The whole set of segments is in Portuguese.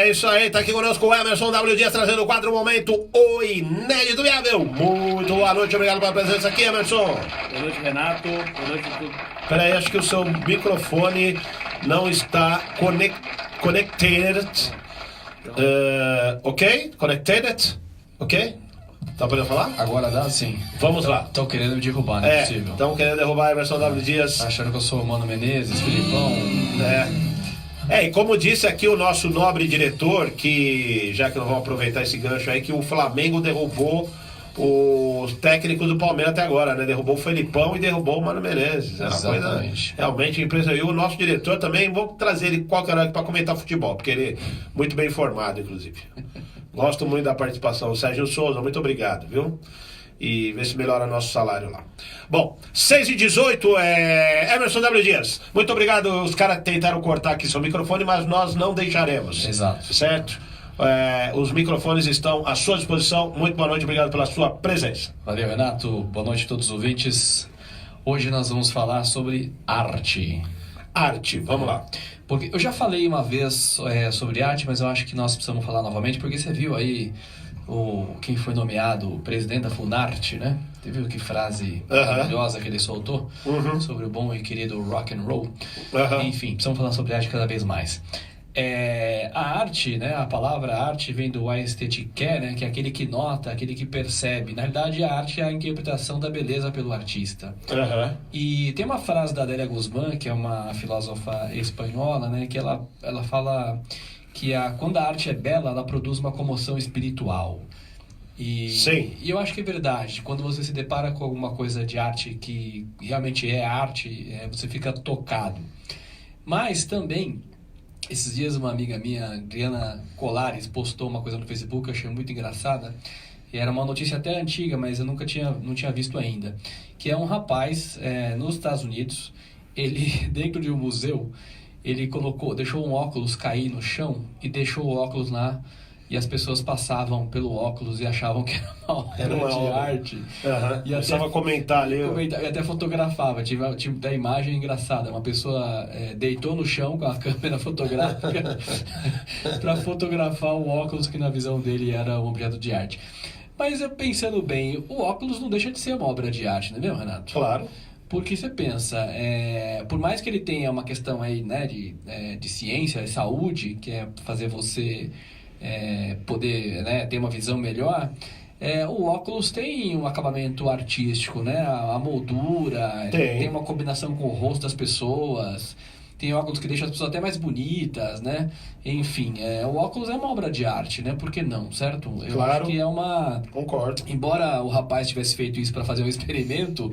É isso aí, tá aqui conosco o Emerson W. Dias trazendo o quadro Momento O Inédito Viável. Muito boa noite, obrigado pela presença aqui, Emerson. Boa noite, Renato. Boa noite a tudo. Peraí, acho que o seu microfone não está connected. Ok? Connected? Ok? Tá podendo falar? Agora dá sim. Vamos lá. Estão querendo me derrubar, não é possível. Estão querendo derrubar Emerson W. Dias. Tá achando que eu sou o Mano Menezes, Filipão? E como disse aqui o nosso nobre diretor, que já que nós vamos aproveitar esse gancho aí, que o Flamengo derrubou os técnicos do Palmeiras até agora, né? Derrubou o Felipão e derrubou o Mano Menezes. É uma coisa realmente impressionante. E o nosso diretor também, vou trazer ele qualquer hora para comentar futebol, porque ele é muito bem informado, inclusive. Gosto muito da participação. Sérgio Souza, muito obrigado, viu? E ver se melhora nosso salário lá. Bom, 6h18, Emerson W. Dias. Muito obrigado. Os caras tentaram cortar aqui seu microfone, mas nós não deixaremos. Exato. Certo? Os microfones estão à sua disposição. Muito boa noite, obrigado pela sua presença. Valeu, Renato. Boa noite a todos os ouvintes. Hoje nós vamos falar sobre arte. Arte, vamos lá. Porque eu já falei uma vez sobre arte, mas eu acho que nós precisamos falar novamente, porque você viu aí quem foi nomeado o presidente da Funarte, né? Você viu que frase maravilhosa que ele soltou sobre o bom e querido rock and roll? Enfim, precisamos falar sobre arte cada vez mais. A arte, né? A palavra arte vem do aesthetique, né? Que é aquele que nota, aquele que percebe. Na verdade, a arte é a interpretação da beleza pelo artista. E tem uma frase da Adélia Guzmán, que é uma filósofa espanhola, né? Que ela fala que quando a arte é bela, ela produz uma comoção espiritual. Sim. E eu acho que é verdade. Quando você se depara com alguma coisa de arte que realmente é arte, você fica tocado. Mas também, esses dias uma amiga minha, Adriana Colares, postou uma coisa no Facebook que eu achei muito engraçada. E era uma notícia até antiga, mas eu não tinha visto ainda. Que é um rapaz nos Estados Unidos, ele dentro de um museu, ele deixou um óculos cair no chão e deixou o óculos lá. E as pessoas passavam pelo óculos e achavam que era uma obra de arte. E começava a comentar ali. E até fotografava. Tive a imagem engraçada. Uma pessoa deitou no chão com a câmera fotográfica para fotografar o óculos que na visão dele era um objeto de arte. Mas eu pensando bem, o óculos não deixa de ser uma obra de arte, não é mesmo, Renato? Claro. Porque você pensa, por mais que ele tenha uma questão aí, né, de ciência e saúde, que é fazer você poder, né, ter uma visão melhor, o óculos tem um acabamento artístico, né? A moldura, tem uma combinação com o rosto das pessoas, tem óculos que deixam as pessoas até mais bonitas, né? Enfim, o óculos é uma obra de arte, né? Por que não, certo? Eu acho que Concordo. Embora o rapaz tivesse feito isso para fazer um experimento,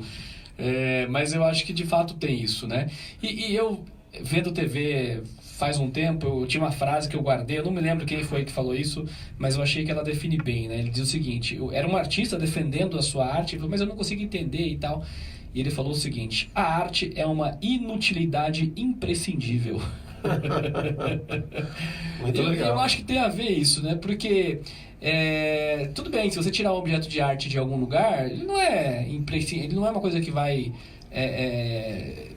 mas eu acho que de fato tem isso, né? E eu, vendo TV faz um tempo, eu tinha uma frase que eu guardei, eu não me lembro quem foi que falou isso, mas eu achei que ela define bem, né? Ele diz o seguinte: era um artista defendendo a sua arte, ele falou, mas eu não consigo entender e tal. E ele falou o seguinte: a arte é uma inutilidade imprescindível. Muito legal. Eu acho que tem a ver isso, né? Porque tudo bem, se você tirar um objeto de arte de algum lugar, ele não é uma coisa que vai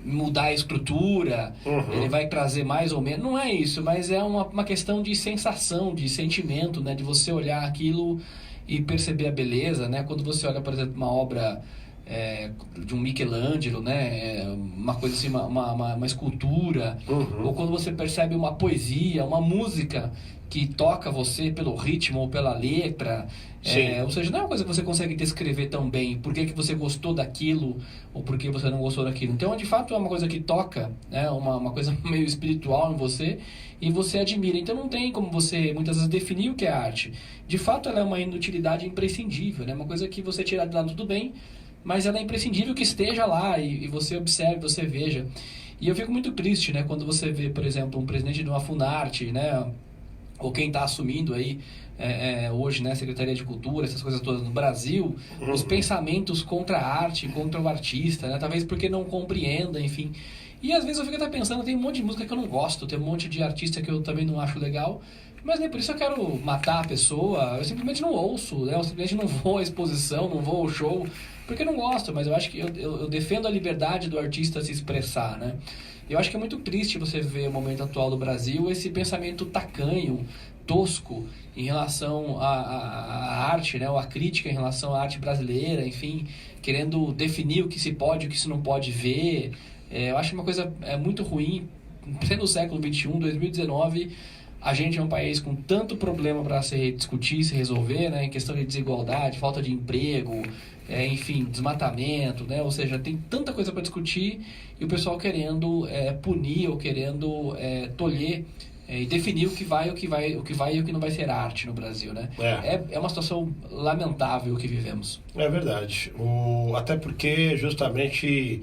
mudar a estrutura, ele vai trazer mais ou menos, não é isso, mas é uma questão de sensação, de sentimento, né? De você olhar aquilo e perceber a beleza, né? Quando você olha, por exemplo, uma obra de um Michelangelo, né? Uma coisa assim, uma escultura, ou quando você percebe uma poesia, uma música que toca você pelo ritmo ou pela letra, ou seja, não é uma coisa que você consegue descrever tão bem, por que você gostou daquilo ou por que você não gostou daquilo. Então, de fato, é uma coisa que toca, né? Uma coisa meio espiritual em você e você admira. Então, não tem como você, muitas vezes, definir o que é arte. De fato, ela é uma inutilidade imprescindível, né? Uma coisa que você tirar de lá tudo bem, mas ela é imprescindível que esteja lá e você observe, você veja. E eu fico muito triste, né? Quando você vê, por exemplo, um presidente de uma Funarte, né? Ou quem está assumindo aí hoje, né, Secretaria de Cultura, essas coisas todas no Brasil, os pensamentos contra a arte, contra o artista, né, talvez porque não compreenda, enfim. E às vezes eu fico até pensando, tem um monte de música que eu não gosto, tem um monte de artista que eu também não acho legal, mas nem por isso eu quero matar a pessoa, eu simplesmente não ouço, né, eu simplesmente não vou à exposição, não vou ao show, porque eu não gosto, mas eu acho que eu defendo a liberdade do artista se expressar, né. Eu acho que é muito triste você ver o momento atual do Brasil, esse pensamento tacanho, tosco em relação à arte, né? Ou a crítica em relação à arte brasileira, enfim, querendo definir o que se pode e o que se não pode ver. Eu acho uma coisa muito ruim, sendo o século XXI, 2019, a gente é um país com tanto problema para se discutir, se resolver, né? Em questão de desigualdade, falta de emprego, enfim, desmatamento, né? Ou seja, tem tanta coisa para discutir e o pessoal querendo punir ou querendo tolher e definir o que vai e o que não vai ser arte no Brasil, né? É uma situação lamentável que vivemos. É verdade. Até porque justamente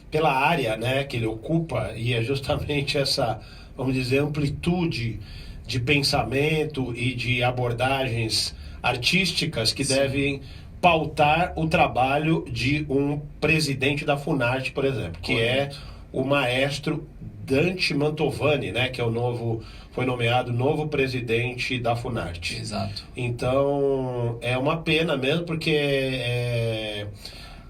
pela área, né, que ele ocupa, e é justamente essa, vamos dizer, amplitude de pensamento e de abordagens artísticas que devem pautar o trabalho de um presidente da Funarte, por exemplo, que é o maestro Dante Mantovani, né, que foi nomeado novo presidente da Funarte. Exato. Então, é uma pena mesmo, porque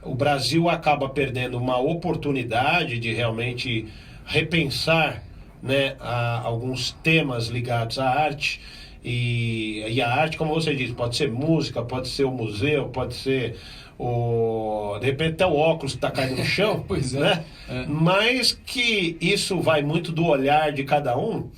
o Brasil acaba perdendo uma oportunidade de realmente repensar, né, alguns temas ligados à arte. E a arte, como você disse, pode ser música, pode ser o museu, pode ser de repente até o óculos que está caindo no chão. Pois é. Né? Mas que isso vai muito do olhar de cada um.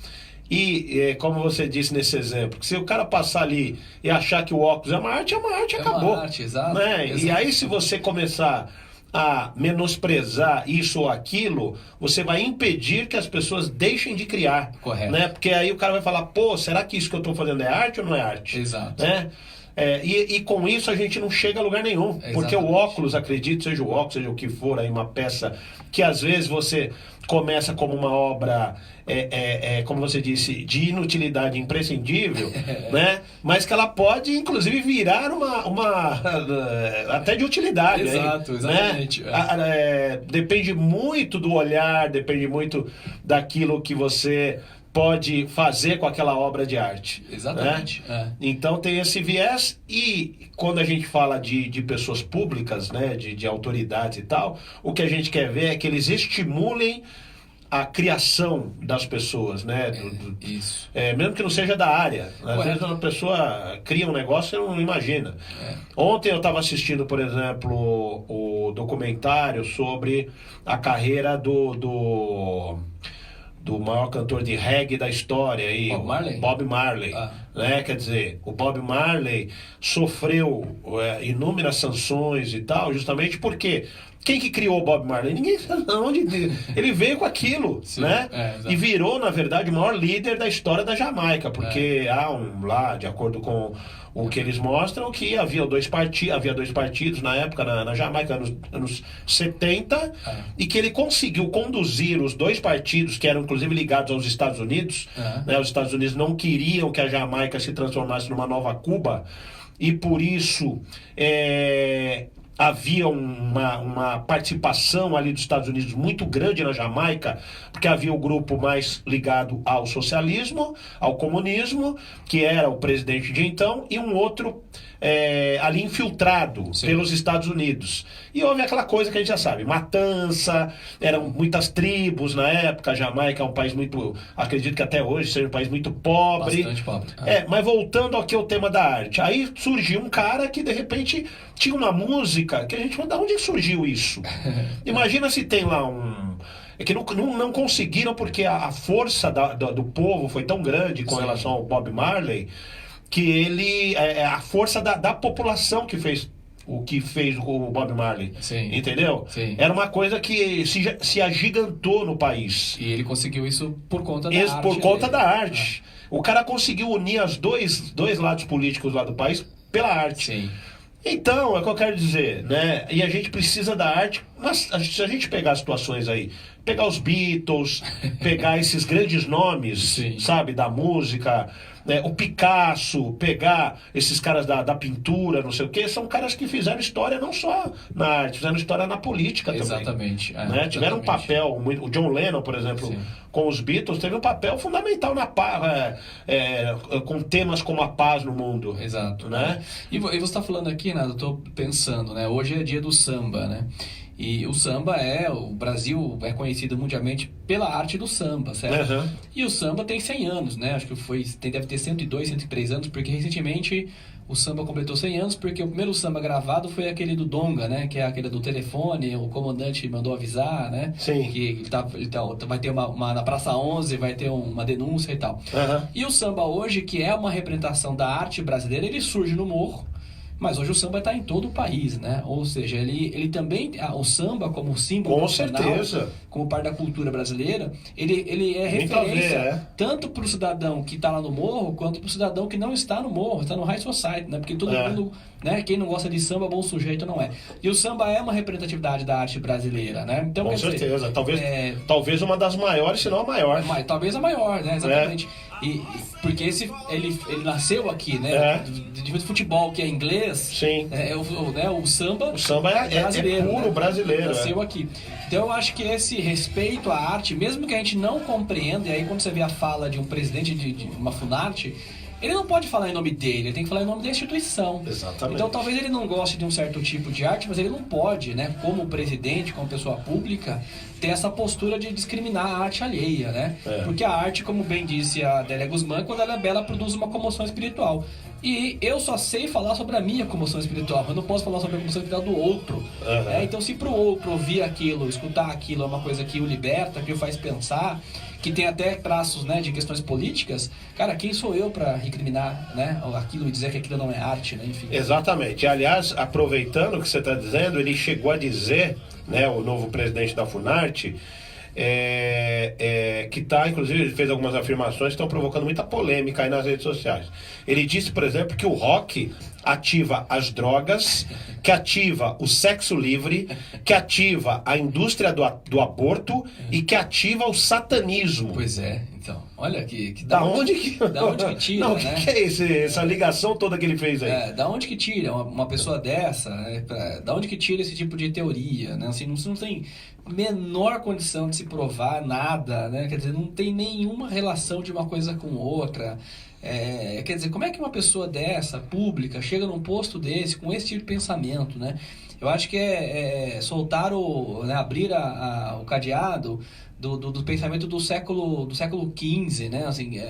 E como você disse nesse exemplo, que se o cara passar ali e achar que o óculos é uma arte, acabou. Uma arte, exato, né? exato. E aí, se você começar a menosprezar isso ou aquilo, você vai impedir que as pessoas deixem de criar. Correto. Né? Porque aí o cara vai falar, pô, será que isso que eu estou fazendo é arte ou não é arte? Exato. Né? E com isso a gente não chega a lugar nenhum. Exatamente. Porque o óculos, acredito, seja o óculos, seja o que for, aí uma peça que às vezes você começa como uma obra, como você disse, de inutilidade imprescindível, né? Mas que ela pode, inclusive, virar uma até de utilidade. Exato, aí, exatamente. Né? Depende muito do olhar, depende muito daquilo que você pode fazer com aquela obra de arte. Exatamente. Né? Então tem esse viés, e quando a gente fala de pessoas públicas, né, de autoridades e tal, o que a gente quer ver é que eles estimulem a criação das pessoas, né? Isso. Mesmo que não seja da área. Às vezes uma pessoa cria um negócio e não imagina. Ontem eu estava assistindo, por exemplo, o documentário sobre a carreira do maior cantor de reggae da história, aí, Bob Marley. Né? Quer dizer, o Bob Marley sofreu inúmeras sanções e tal, justamente porque quem que criou o Bob Marley? Ninguém sabe onde ele veio com aquilo. Sim, né? E virou, na verdade, o maior líder da história da Jamaica, porque lá, de acordo com o que eles mostram, que havia dois partidos na época, na Jamaica, anos 70, e que ele conseguiu conduzir os dois partidos, que eram inclusive ligados aos Estados Unidos. Né? Os Estados Unidos não queriam que a Jamaica se transformasse numa nova Cuba, e por isso havia uma participação ali dos Estados Unidos muito grande na Jamaica, porque havia o grupo mais ligado ao socialismo, ao comunismo, que era o presidente de então, e um outro ali infiltrado pelos Estados Unidos. E houve aquela coisa que a gente já sabe, matança, eram muitas tribos na época. A Jamaica é um país muito, acredito que até hoje seja um país muito pobre. Bastante pobre. Mas voltando aqui ao tema da arte, aí surgiu um cara que de repente tinha uma música que a gente falou, de onde surgiu isso? Imagina se tem lá que não conseguiram, porque a força do povo foi tão grande com relação ao Bob Marley, que ele a força da população que fez o Bob Marley. Sim. Entendeu? Sim. Era uma coisa que se agigantou no país. E ele conseguiu isso por conta da arte. Por conta da arte. O cara conseguiu unir os dois lados políticos lá do país pela arte. Sim. Então, é o que eu quero dizer, né? E a gente precisa da arte, mas se a gente pegar situações aí, pegar os Beatles, pegar esses grandes nomes, sabe, da música, né? O Picasso, pegar esses caras da pintura, não sei o quê, são caras que fizeram história não só na arte, fizeram história na política também. Exatamente. Né? Tiveram um papel, o John Lennon, por exemplo, com os Beatles, teve um papel fundamental com temas como a paz no mundo. Exato. Né? E você está falando aqui, Nada, eu estou pensando, né? Hoje é dia do samba, né? E o samba o Brasil é conhecido mundialmente pela arte do samba, certo? Uhum. E o samba tem 100 anos, né? Acho que deve ter 102, 103 anos, porque recentemente o samba completou 100 anos, porque o primeiro samba gravado foi aquele do Donga, né? Que é aquele do telefone, o comandante mandou avisar, né? Sim. Que vai ter na Praça 11, vai ter uma denúncia e tal. Uhum. E o samba hoje, que é uma representação da arte brasileira, ele surge no morro. Mas hoje o samba está em todo o país, né? Ou seja, ele também, o samba como símbolo nacional, certeza, como parte da cultura brasileira, ele é tem referência tanto para o cidadão que está lá no morro, quanto para o cidadão que não está no morro, está no high society, né? Porque todo mundo, né? Quem não gosta de samba, bom sujeito não é. E o samba é uma representatividade da arte brasileira, né? Então, com certeza. Talvez uma das maiores, se não a maior. Talvez a maior, né? Exatamente. Porque ele nasceu aqui, né? De futebol, que é inglês. Sim. O samba. O samba é brasileiro, puro né? brasileiro. Nasceu aqui. Então eu acho que esse respeito à arte, mesmo que a gente não compreenda, e aí quando você vê a fala de um presidente de uma Funarte, ele não pode falar em nome dele, ele tem que falar em nome da instituição. Exatamente. Então talvez ele não goste de um certo tipo de arte, mas ele não pode, né, como presidente, como pessoa pública, ter essa postura de discriminar a arte alheia, né? Porque a arte, como bem disse a Adélia Guzmán, quando ela é bela, produz uma comoção espiritual. E eu só sei falar sobre a minha comoção espiritual, eu não posso falar sobre a comoção espiritual do outro. Então se pro outro ouvir aquilo, escutar aquilo é uma coisa que o liberta, que o faz pensar, que tem até traços, né, de questões políticas, cara, quem sou eu para recriminar, né, aquilo e dizer que aquilo não é arte, né, enfim. Exatamente. Aliás, aproveitando o que você está dizendo, ele chegou a dizer, né, o novo presidente da Funarte, que está, inclusive, ele fez algumas afirmações que estão provocando muita polêmica aí nas redes sociais. Ele disse, por exemplo, que o rock ativa as drogas, que ativa o sexo livre, que ativa a indústria do aborto e que ativa o satanismo. Pois é, então, olha que da onde que tira, não, né? que é essa ligação toda que ele fez aí? Da onde que tira uma pessoa dessa, né? Da onde que tira esse tipo de teoria, né? Assim, não tem menor condição de se provar nada, né? Quer dizer, não tem nenhuma relação de uma coisa com outra. Quer dizer, como é que uma pessoa dessa, pública, chega num posto desse, com esse tipo de pensamento, né? Eu acho que soltar abrir o cadeado do pensamento do século XV, né? Assim,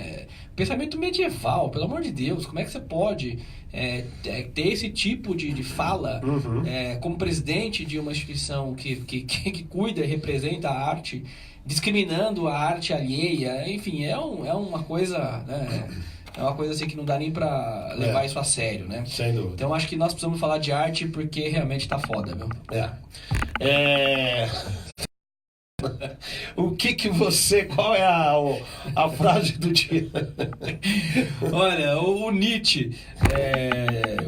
pensamento medieval, pelo amor de Deus, como é que você pode ter esse tipo de fala como presidente de uma instituição que cuida e representa a arte, discriminando a arte alheia? Enfim, é uma coisa, né? É uma coisa assim que não dá nem pra levar isso a sério, né? Sem dúvida. Então acho que nós precisamos falar de arte porque realmente tá foda, viu? O que você... Qual é a frase do dia? Olha, o Nietzsche,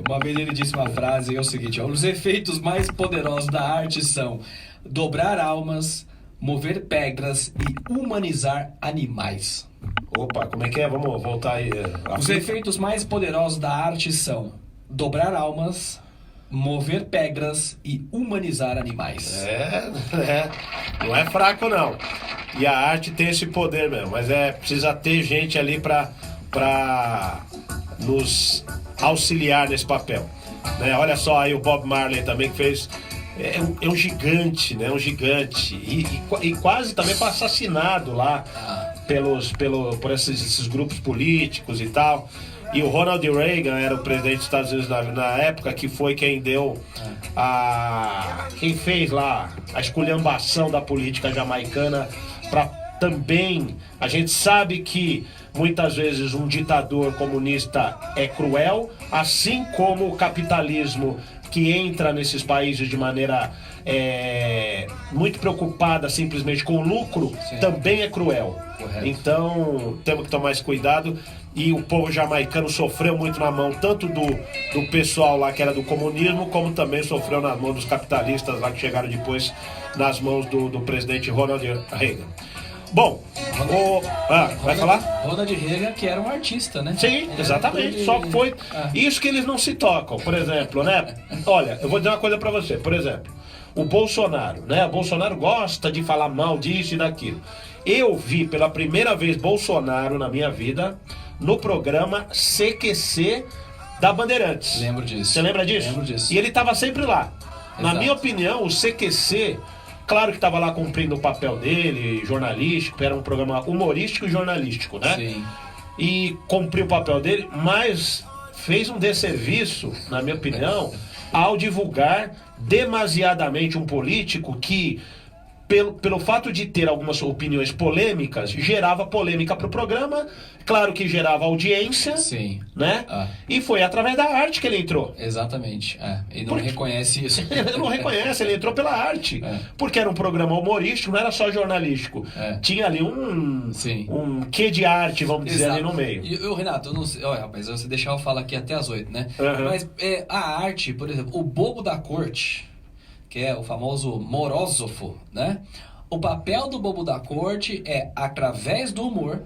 uma vez ele disse uma frase, é o seguinte: os efeitos mais poderosos da arte são dobrar almas, mover pedras e humanizar animais. Opa, como é que é? Vamos voltar aí. Os efeitos mais poderosos da arte são dobrar almas, mover pedras e humanizar animais. Não é fraco não. E a arte tem esse poder mesmo, mas precisa ter gente ali pra nos auxiliar nesse papel, né? Olha só aí o Bob Marley também, que fez... É um gigante, né? Um gigante. E quase também foi assassinado lá por esses grupos políticos e tal. E o Ronald Reagan era o presidente dos Estados Unidos na época, que foi quem deu quem fez lá a esculhambação da política jamaicana para também... A gente sabe que muitas vezes um ditador comunista é cruel, assim como o capitalismo que entra nesses países de maneira muito preocupada simplesmente com o lucro, também é cruel. Correto. Então temos que tomar esse cuidado. E o povo jamaicano sofreu muito na mão tanto do pessoal lá que era do comunismo, como também sofreu na mão dos capitalistas lá que chegaram depois nas mãos do presidente Ronald Reagan. Bom, vai falar? Ronald Reagan, que era um artista, né? Sim, exatamente. Só que foi isso que eles não se tocam. Por exemplo, né? Olha, eu vou dizer uma coisa pra você. Por exemplo, o Bolsonaro, né? O Bolsonaro gosta de falar mal disso e daquilo. Eu vi pela primeira vez Bolsonaro na minha vida no programa CQC da Bandeirantes. Lembro disso. Você lembra disso? Lembro disso. E ele tava sempre lá. Na minha opinião, o CQC, claro que estava lá cumprindo o papel dele, jornalístico, era um programa humorístico e jornalístico, né? Sim. E cumpriu o papel dele, mas fez um desserviço, na minha opinião, ao divulgar demasiadamente um político que, pelo fato de ter algumas opiniões polêmicas, gerava polêmica para o programa, claro que gerava audiência, Sim. né? E foi através da arte que ele entrou. Exatamente. Ele não reconhece isso. Ele não reconhece, ele entrou pela arte. Porque era um programa humorístico, não era só jornalístico. Tinha ali um quê de arte, vamos dizer, ali no meio. E Renato, eu não sei. Olha, rapaz, você deixar eu falar aqui até as 8, né? Mas a arte, por exemplo, o bobo da corte, que é o famoso morósofo, né? O papel do bobo da corte é, através do humor,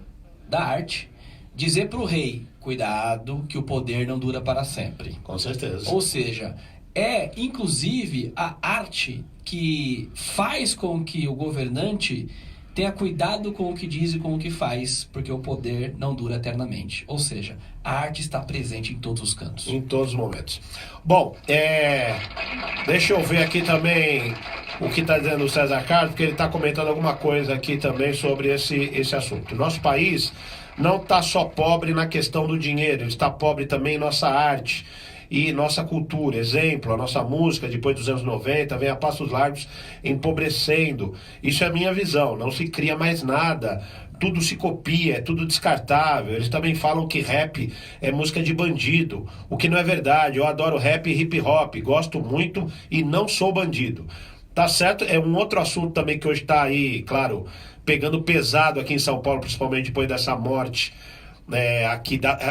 da arte, dizer pro rei, cuidado que o poder não dura para sempre. Com certeza. Ou seja, é inclusive a arte que faz com que o governante tenha cuidado com o que diz e com o que faz, porque o poder não dura eternamente. Ou seja, a arte está presente em todos os cantos. Em todos os momentos. Bom, deixa eu ver aqui também o que está dizendo o César Carlos, porque ele está comentando alguma coisa aqui também sobre esse assunto. Nosso país não está só pobre na questão do dinheiro, ele está pobre também em nossa arte e nossa cultura. Exemplo, a nossa música, depois dos anos 90, vem a passos largos empobrecendo. Isso é a minha visão, não se cria mais nada, tudo se copia, é tudo descartável. Eles também falam que rap é música de bandido, o que não é verdade. Eu adoro rap e hip hop, gosto muito e não sou bandido. Tá certo? É um outro assunto também que hoje está aí, claro, pegando pesado aqui em São Paulo, principalmente depois dessa morte,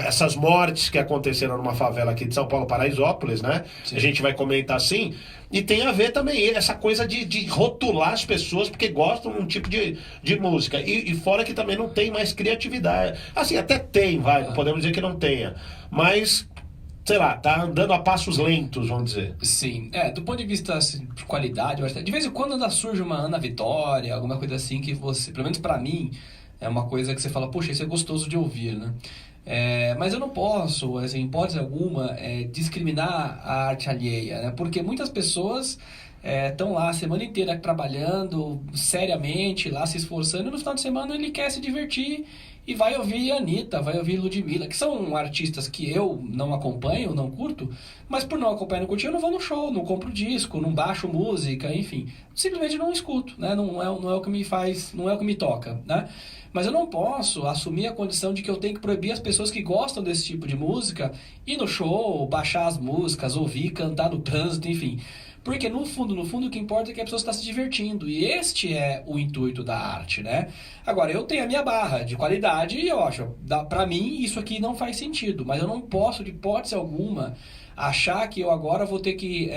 essas mortes que aconteceram numa favela aqui de São Paulo, Paraisópolis, né? Sim. A gente vai comentar assim. E tem a ver também essa coisa de rotular as pessoas porque gostam de um tipo de música. E fora que também não tem mais criatividade. Assim, até tem, não podemos dizer que não tenha. Mas, sei lá, tá andando a passos lentos, vamos dizer. Sim, do ponto de vista assim, de qualidade, eu acho que de vez em quando ainda surge uma Ana Vitória, alguma coisa assim que você, pelo menos pra mim, é uma coisa que você fala, poxa, isso é gostoso de ouvir, né? Mas eu não posso, assim, em hipótese alguma, discriminar a arte alheia, né? Porque muitas pessoas estão lá a semana inteira trabalhando seriamente, lá se esforçando, e no final de semana ele quer se divertir e vai ouvir Anitta, vai ouvir Ludmilla, que são artistas que eu não acompanho, não curto, mas por não acompanhar e não curtir, eu não vou no show, não compro disco, não baixo música, enfim, simplesmente não escuto, né? Não é o que me faz, não é o que me toca, né? Mas eu não posso assumir a condição de que eu tenho que proibir as pessoas que gostam desse tipo de música ir no show, baixar as músicas, ouvir, cantar no trânsito, enfim. Porque no fundo, o que importa é que a pessoa está se divertindo. E este é o intuito da arte, né? Agora, eu tenho a minha barra de qualidade e eu acho, pra mim, isso aqui não faz sentido. Mas eu não posso, de hipótese alguma, achar que eu agora vou ter que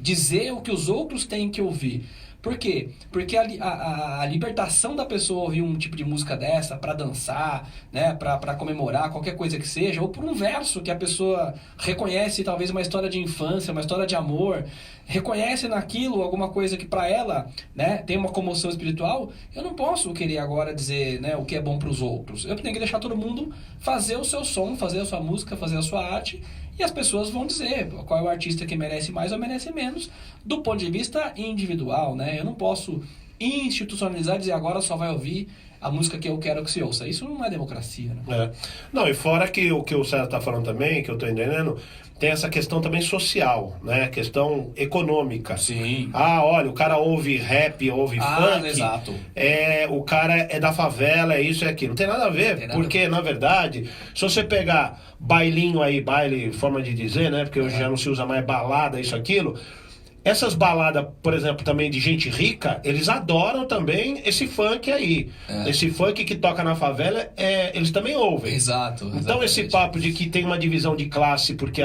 dizer o que os outros têm que ouvir. Por quê? Porque a libertação da pessoa ouvir um tipo de música dessa para dançar, né, para comemorar, qualquer coisa que seja, ou por um verso que a pessoa reconhece talvez uma história de infância, uma história de amor, reconhece naquilo alguma coisa que para ela, né, tem uma comoção espiritual, eu não posso querer agora dizer, né, o que é bom para os outros. Eu tenho que deixar todo mundo fazer o seu som, fazer a sua música, fazer a sua arte, e as pessoas vão dizer qual é o artista que merece mais ou merece menos, do ponto de vista individual, né? Eu não posso institucionalizar e dizer agora só vai ouvir a música que eu quero que se ouça. Isso não é democracia, né? Não, e fora que o que o César está falando também, que eu estou entendendo, tem essa questão também social, né? Questão econômica. Sim. Olha, o cara ouve rap, ouve funk. Exato. O cara é da favela, é isso e aquilo. Não tem nada a ver, porque, na verdade, se você pegar bailinho aí, baile, forma de dizer, né? Porque hoje já não se usa mais balada, isso, aquilo. Essas baladas, por exemplo, também de gente rica, eles adoram também esse funk aí. Esse funk que toca na favela, eles também ouvem. Exato. Então esse papo de que tem uma divisão de classe porque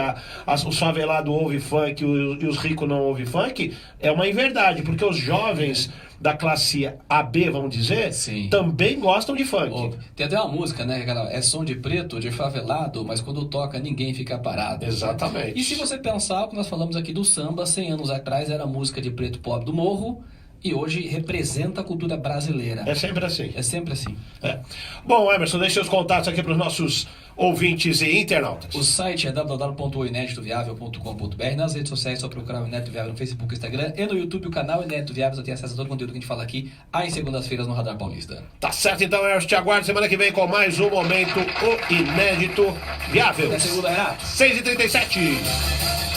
os favelados ouvem funk e os ricos não ouvem funk, é uma inverdade, porque os jovens da classe AB, vamos dizer, sim, também gostam de funk. Tem até uma música, né? É som de preto, de favelado, mas quando toca ninguém fica parado. Exatamente. E se você pensar o que nós falamos aqui do samba, 100 anos atrás era música de preto pobre do morro, e hoje representa a cultura brasileira. É sempre assim. É sempre assim. Bom, Emerson, deixe seus contatos aqui para os nossos ouvintes e internautas. O site é www.ineditoviável.com.br. Nas redes sociais, só procurar o Inédito Viável no Facebook, Instagram e no YouTube, o canal Inédito Viável. Você tem acesso a todo o conteúdo que a gente fala aqui, às segundas-feiras no Radar Paulista. Tá certo, então, Emerson. Te aguardo semana que vem com mais um Momento o Inédito Viável. Até segunda, Renato. 6h37.